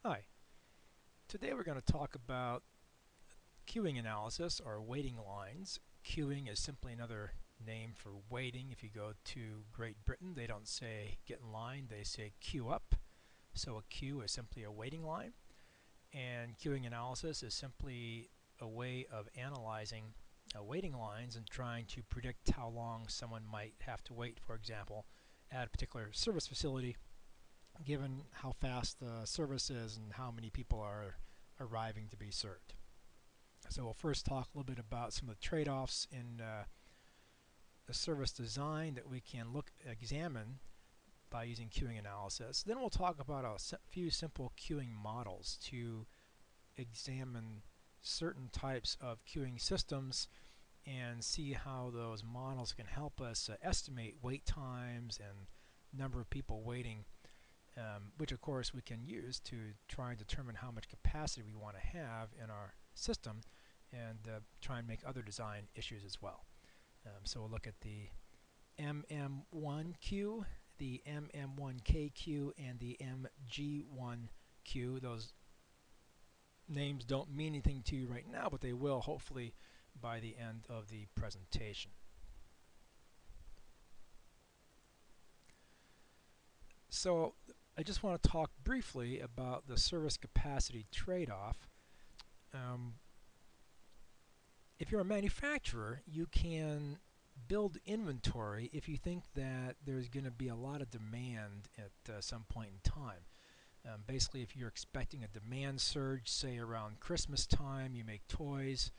Hi, today we're going to talk about queuing analysis or waiting lines. Queuing is simply another name for waiting. If you go to Great Britain, they don't say get in line, they say queue up. So a queue is simply a waiting line, and queuing analysis is simply a way of analyzing waiting lines and trying to predict how long someone might have to wait, for example, at a particular service facility, given how fast the service is and how many people are arriving to be served. So we'll first talk a little bit about some of the trade-offs in the service design that we can examine by using queuing analysis. Then we'll talk about a few simple queuing models to examine certain types of queuing systems and see how those models can help us estimate wait times and number of people waiting, which of course we can use to try and determine how much capacity we want to have in our system and try and make other design issues as well. So we'll look at the MM1 queue, the MM1K queue, and the MG1 queue. Those names don't mean anything to you right now, but they will hopefully by the end of the presentation. So I just want to talk briefly about the service capacity trade-off. If you're a manufacturer, you can build inventory if you think that there's going to be a lot of demand at some point in time. Basically, if you're expecting a demand surge, say around Christmas time, you make toys,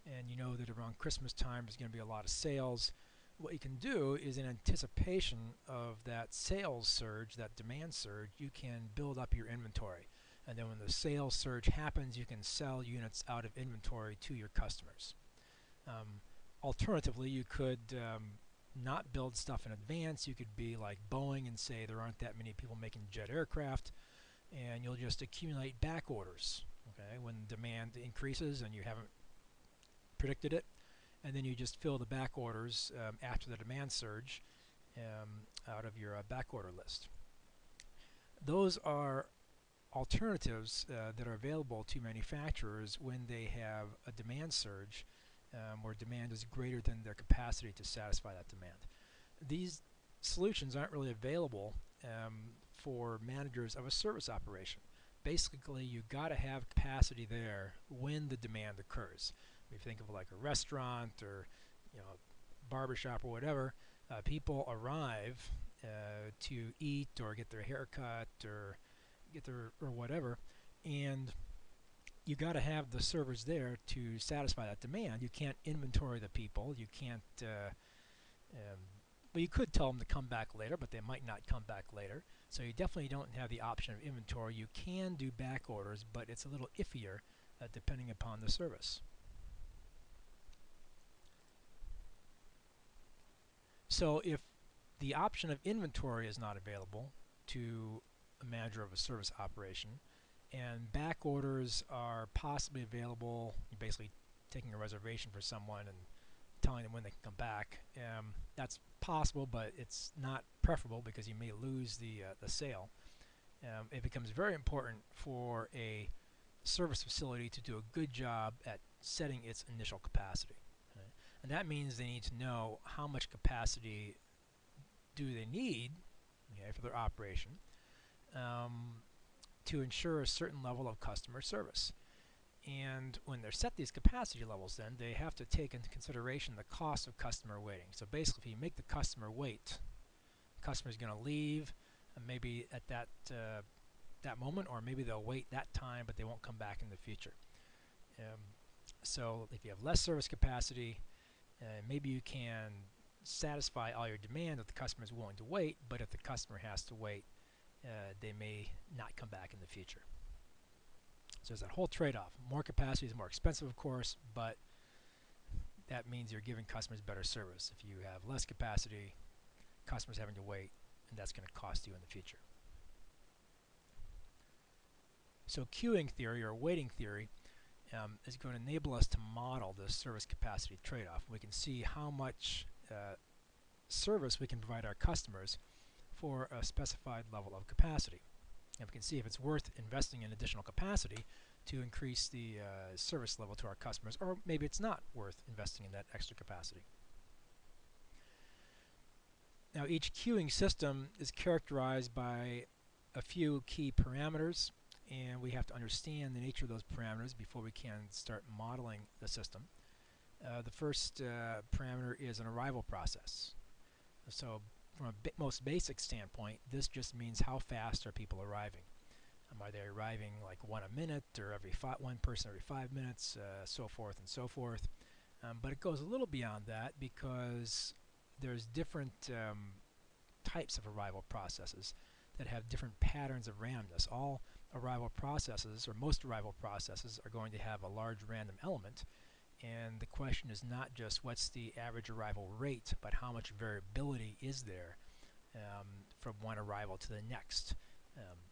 and you know that around Christmas time there's going to be a lot of sales. What you can do is, in anticipation of that sales surge, that demand surge, you can build up your inventory. And then when the sales surge happens, you can sell units out of inventory to your customers. Alternatively, you could not build stuff in advance. You could be like Boeing and say there aren't that many people making jet aircraft, and you'll just accumulate back orders. Okay, when demand increases and you haven't predicted it, and then you just fill the back orders after the demand surge out of your back order list. Those are alternatives that are available to manufacturers when they have a demand surge where demand is greater than their capacity to satisfy that demand. These solutions aren't really available for managers of a service operation. Basically, you've got to have capacity there when the demand occurs. If you think of like a restaurant or barbershop or whatever, people arrive to eat or get their hair cut or or whatever, and you got to have the servers there to satisfy that demand. You can't inventory the people. You can't. Well, you could tell them to come back later, but they might not come back later. So you definitely don't have the option of inventory. You can do back orders, but it's a little iffier depending upon the service. So if the option of inventory is not available to a manager of a service operation, and back orders are possibly available, you're basically taking a reservation for someone and telling them when they can come back. That's possible, but it's not preferable because you may lose the sale. It becomes very important for a service facility to do a good job at setting its initial capacity. Okay? And that means they need to know how much capacity do they need for their operation to ensure a certain level of customer service. And when they're set these capacity levels, then they have to take into consideration the cost of customer waiting. So basically, if you make the customer wait, the customer is going to leave, maybe at that moment, or maybe they'll wait that time, but they won't come back in the future. So if you have less service capacity, maybe you can satisfy all your demand if the customer is willing to wait, but if the customer has to wait, they may not come back in the future. So there's that whole trade-off. More capacity is more expensive, of course, but that means you're giving customers better service. If you have less capacity, customers having to wait, and that's going to cost you in the future. So queuing theory, or waiting theory, is going to enable us to model this service capacity trade-off. We can see how much service we can provide our customers for a specified level of capacity. And we can see if it's worth investing in additional capacity to increase the service level to our customers, or maybe it's not worth investing in that extra capacity. Now, each queuing system is characterized by a few key parameters, and we have to understand the nature of those parameters before we can start modeling the system. The first parameter is an arrival process. So from a most basic standpoint, this just means how fast are people arriving. Are they arriving like one a minute, or one person every 5 minutes, so forth and so forth. But it goes a little beyond that, because there's different types of arrival processes that have different patterns of randomness. All arrival processes, or most arrival processes, are going to have a large random element, and the question is not just what's the average arrival rate, but how much variability is there from one arrival to the next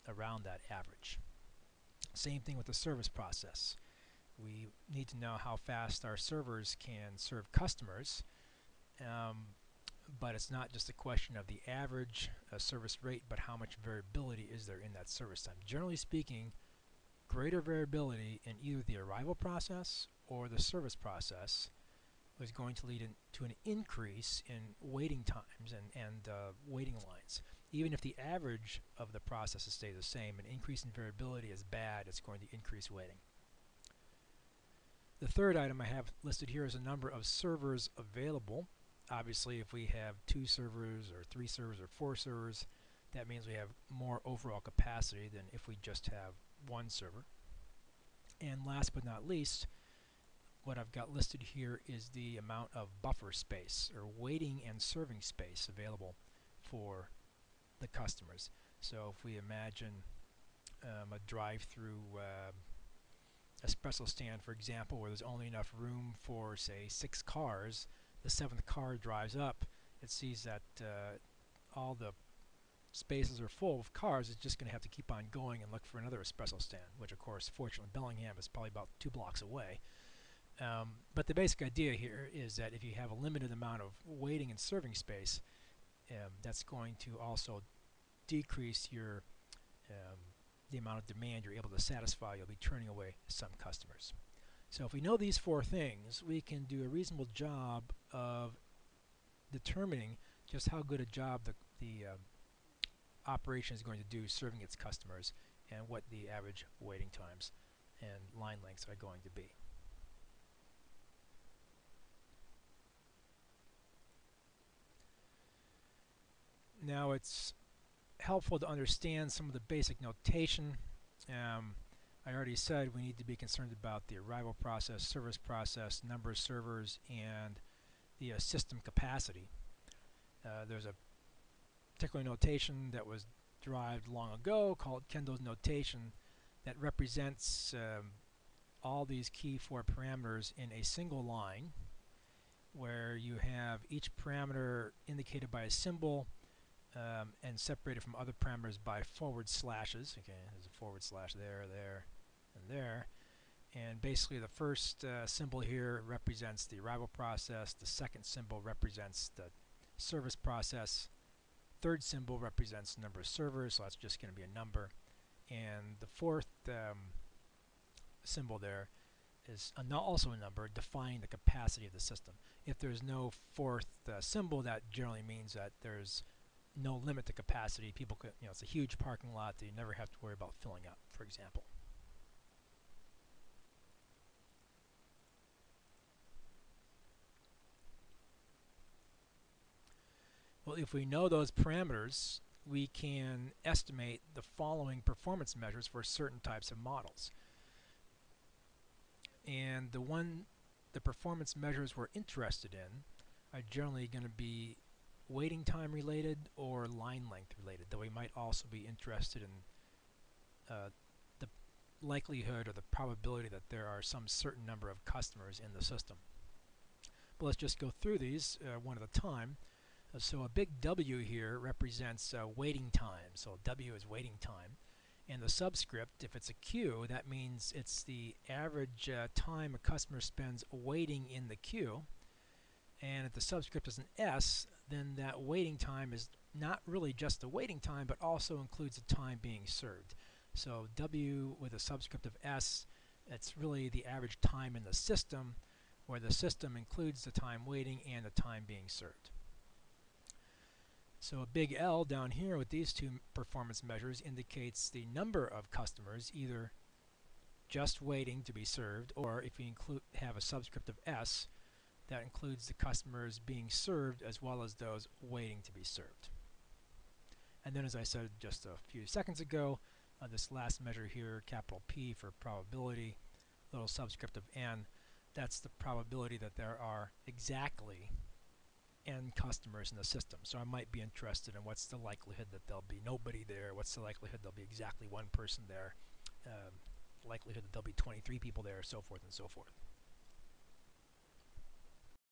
around that average. Same thing with the service process. We need to know how fast our servers can serve customers, but it's not just a question of the average service rate, but how much variability is there in that service time. Generally speaking, greater variability in either the arrival process or the service process is going to lead to an increase in waiting times and waiting lines. Even if the average of the processes stay the same, an increase in variability is bad. It's going to increase waiting. The third item I have listed here is a number of servers available. Obviously, if we have 2 servers or 3 servers or 4 servers, that means we have more overall capacity than if we just have 1 server. And last but not least, what I've got listed here is the amount of buffer space, or waiting and serving space, available for the customers. So if we imagine a drive-through espresso stand, for example, where there's only enough room for, say, 6 cars, the 7th car drives up, it sees that all the spaces are full of cars. It's just going to have to keep on going and look for another espresso stand, which, of course, fortunately, Bellingham is probably about 2 blocks away. But the basic idea here is that if you have a limited amount of waiting and serving space, that's going to also decrease your the amount of demand you're able to satisfy. You'll be turning away some customers. So if we know these 4 things, we can do a reasonable job of determining just how good a job the operation is going to do serving its customers, and what the average waiting times and line lengths are going to be. Now, it's helpful to understand some of the basic notation. I already said we need to be concerned about the arrival process, service process, number of servers, and the system capacity. There's a particular notation that was derived long ago called Kendo's notation that represents all these key 4 parameters in a single line, where you have each parameter indicated by a symbol and separated from other parameters by forward slashes. Okay, there's a forward slash there, there, and there. And basically the first symbol here represents the arrival process, the second symbol represents the service process, third symbol represents the number of servers, so that's just going to be a number, and the fourth symbol there is also a number defining the capacity of the system. If there's no fourth symbol, that generally means that there's no limit to capacity. People could, it's a huge parking lot that you never have to worry about filling up, for example. Well, if we know those parameters, we can estimate the following performance measures for certain types of models. And the performance measures we're interested in are generally going to be waiting time related or line length related, though we might also be interested in the likelihood or the probability that there are some certain number of customers in the system. But let's just go through these one at a time. So a big W here represents waiting time. So W is waiting time. And the subscript, if it's a queue, that means it's the average time a customer spends waiting in the queue. And if the subscript is an S, then that waiting time is not really just the waiting time, but also includes the time being served. So W with a subscript of S, it's really the average time in the system, where the system includes the time waiting and the time being served. So a big L down here with these two performance measures indicates the number of customers either just waiting to be served, or if you have a subscript of S, that includes the customers being served as well as those waiting to be served. And then, as I said just a few seconds ago, this last measure here, capital P for probability, little subscript of N, that's the probability that there are exactly N customers in the system. So I might be interested in what's the likelihood that there'll be nobody there, what's the likelihood there'll be exactly one person there, likelihood that there'll be 23 people there, so forth and so forth.